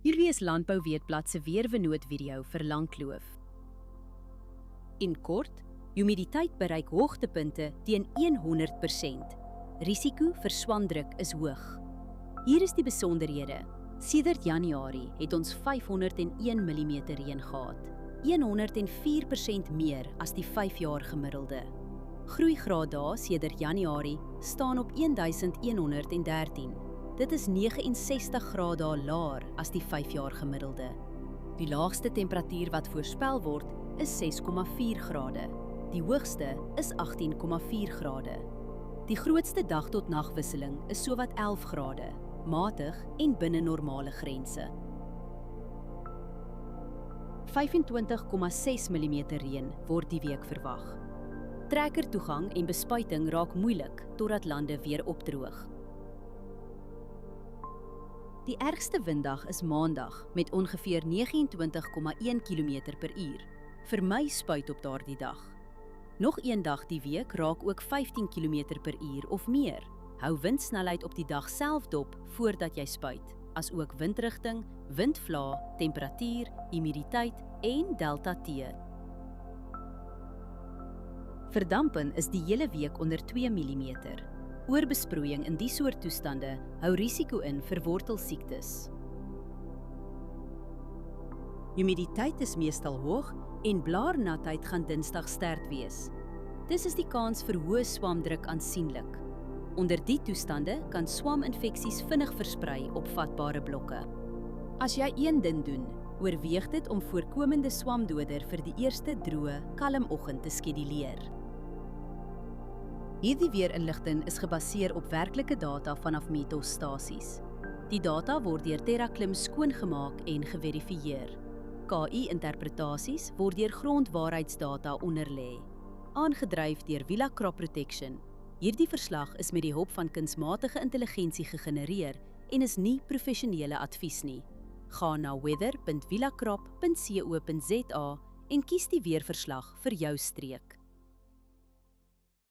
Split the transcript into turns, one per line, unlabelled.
Hierdie is Landbouweetblad se weervernoot video vir Langkloof. In kort, humiditeit bereik hoogtepunte teen 100%. Risiko vir swamdruk is hoog. Hier is die besonderhede. Sedert Januarie het ons 501 mm reën gehad, 104% meer as die 5-jaar gemiddelde. Groeigraad dae sedert Januarie staan op 1113. Dit is 69 grade laer as die 5-jaar gemiddelde. Die laagste temperatuur wat voorspel word is 6,4 grade. Die hoogste is 18,4 grade. Die grootste dag tot nagwisseling is sowat 11 grade, matig en binne normale grense. 25,6 mm reën word die week verwag. Trekkertoegang en bespuiting raak moeilik totdat lande weer opdroog. Die ergste winddag is Maandag met ongeveer 29,1 km/h. Vermy spuit op daardie dag. Nog een dag die week raak ook 15 km/h of meer. Hou windsnelheid op die dag self dop voordat jy spuit, as ook windrigting, windvlae, temperatuur, humiditeit en delta T. Verdampen is die hele week onder 2 mm. Oorbesproeiing in die soort toestande hou risiko in vir wortelsiektes. Humiditeit is meestal hoog en blaarnatheid gaan Dinsdag sterk wees. Dis is die kans vir hoë swamdruk aansienlik. Onder die toestande kan swaminfeksies vinnig versprei op vatbare blokke. As jy een ding doen, oorweeg dit om voorkomende swamdoder vir die eerste droë, kalm oggend te skeduleer. Hierdie weerinligting is gebaseer op werklike data vanaf meetstasies. Die data word deur TerraClim skoongemaak en geverifieer. KI-interpretasies word deur grondwaarheidsdata onderlê, aangedryf deur Villa Crop Protection. Hierdie verslag is met die hulp van kunsmatige intelligensie gegenereer en is nie professionele advies nie. Gaan na weather.villacrop.co.za en kies die weerverslag vir jou streek.